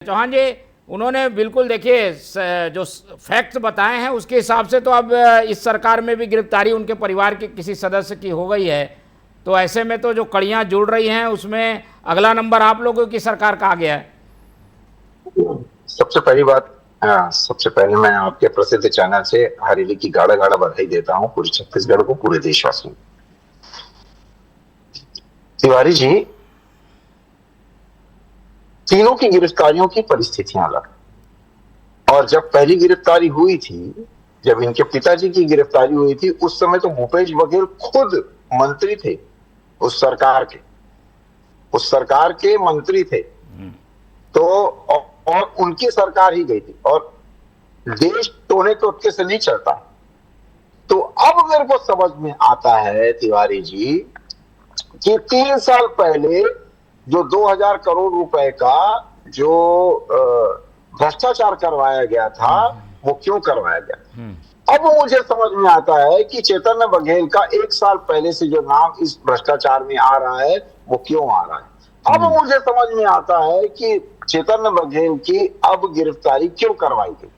चौहान जी, उन्होंने बिल्कुल देखिए जो फैक्ट्स बताए हैं उसके हिसाब से तो अब इस सरकार में भी गिरफ्तारी उनके परिवार के किसी सदस्य की हो गई है। तो ऐसे में तो जो कड़ियां जुड़ रही हैं उसमें अगला नंबर आप लोगों की सरकार का आ गया है। सबसे पहली बात, सबसे पहले मैं आपके प्रसिद्ध चैनल से हरेली की गाढ़ा गाढ़ा बधाई देता हूं पूरे छत्तीसगढ़ को, पूरे देशवासियों को। तिवारी जी, तीनों की गिरफ्तारियों की परिस्थितियां अलग, और जब पहली गिरफ्तारी हुई थी, जब इनके पिताजी की गिरफ्तारी हुई थी, उस समय तो भूपेश बघेल खुद मंत्री थे उस सरकार के मंत्री थे। तो और उनकी सरकार ही गई थी, और देश टोने टोटके से नहीं चलता। तो अब मेरे को समझ में आता है तिवारी जी कि 3 साल पहले जो 2000 करोड़ रुपए का जो भ्रष्टाचार करवाया गया था, वो क्यों करवाया गया। अब मुझे समझ में आता है कि चैतन्य बघेल का 1 साल पहले से जो नाम इस भ्रष्टाचार में आ रहा है, वो क्यों आ रहा है। अब मुझे समझ में आता है कि चैतन्य बघेल की अब गिरफ्तारी क्यों करवाई गई,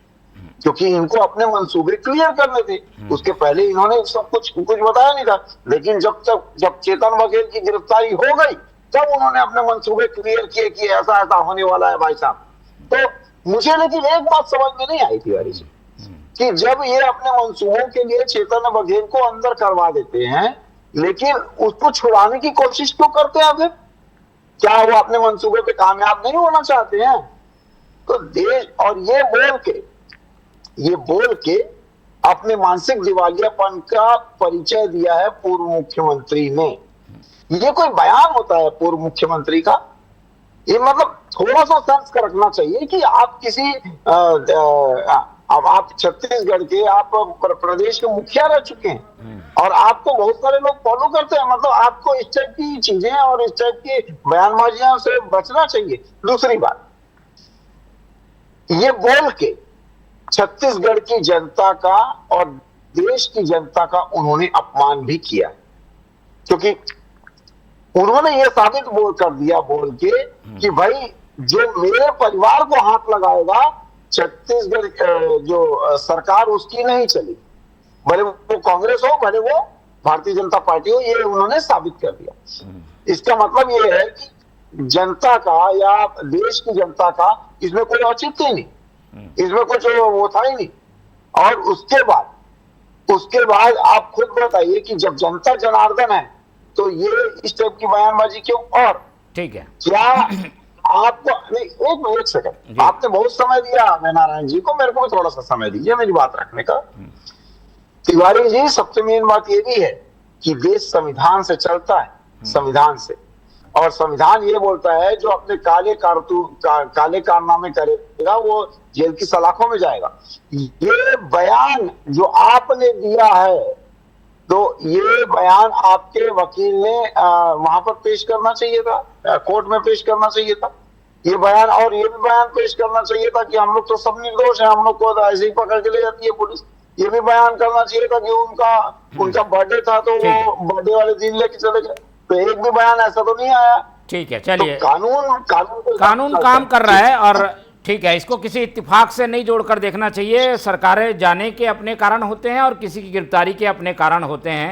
क्योंकि इनको अपने मंसूबे क्लियर करने थे। उसके पहले इन्होंने सब कुछ बताया नहीं था, लेकिन जब चेतन बघेल की गिरफ्तारी हो गई, तब उन्होंने अपने मंसूबे क्लियर किए कि ऐसा ऐसा होने वाला है भाई साहब। तो मुझे लेकिन एक बात समझ में नहीं आई तिवारी जी, कि जब ये अपने मंसूबों के लिए चेतन बघेल को अंदर करवा देते हैं, लेकिन उसको छुड़ाने की कोशिश क्यों करते हैं फिर? क्या वो अपने मंसूबे पे कामयाब नहीं होना चाहते हैं? तो देश, और ये बोल के अपने मानसिक दिवालियापन का परिचय दिया है पूर्व मुख्यमंत्री ने। ये कोई बयान होता है पूर्व मुख्यमंत्री का? ये मतलब थोड़ा सा सेंस का रखना चाहिए कि आप किसी अब आप छत्तीसगढ़ के, आप प्रदेश के मुखिया रह चुके हैं, और आपको बहुत सारे लोग फॉलो करते हैं। मतलब आपको इस टाइप की चीजें और इस टाइप की बयानबाजियों से बचना चाहिए। दूसरी बात, ये बोल के छत्तीसगढ़ की जनता का और देश की जनता का उन्होंने अपमान भी किया, क्योंकि उन्होंने ये साबित कर दिया बोल के कि भाई जो मेरे परिवार को हाथ लगाएगा, छत्तीसगढ़ जो सरकार उसकी नहीं चली, भले वो कांग्रेस हो, भले वो भारतीय जनता पार्टी हो। ये उन्होंने साबित कर दिया। इसका मतलब ये है कि जनता का या देश की जनता का इसमें कोई औचित्य नहीं, इसमें कुछ वो था ही नहीं। और उसके बाद आप खुद बताइए कि जब जनता जनार्दन है, तो ये इस टाइप की बयानबाजी क्यों? और ठीक है, क्या आपको एक सेकंड, आपने बहुत समय दिया नारायण जी को, मेरे को भी थोड़ा सा समय दीजिए मेरी बात रखने का। तिवारी जी, सबसे मेन बात ये भी है कि देश संविधान से चलता है, संविधान से, और संविधान ये बोलता है जो अपने काले कारनामे करेगा वो जेल की सलाखों में जाएगा। ये बयान जो आपने दिया है, तो ये बयान आपके वकील ने वहां पर पेश करना चाहिए था, कोर्ट में पेश करना चाहिए था ये बयान। और ये भी बयान पेश करना चाहिए था कि हम लोग तो सब निर्दोष हैं, हम लोग को ऐसे ही पकड़ के ले जाती है पुलिस। ये भी बयान करना चाहिए था कि उनका बर्थडे था, तो वो बर्थडे वाले दिन लेके चले गए। तो एक भी बयान ऐसा तो नहीं आया। ठीक है, चलिए, तो कानून काम कर रहा है, और ठीक है, इसको किसी इत्तेफाक से नहीं जोड़कर देखना चाहिए। सरकारें जाने के अपने कारण होते हैं और किसी की गिरफ्तारी के अपने कारण होते हैं।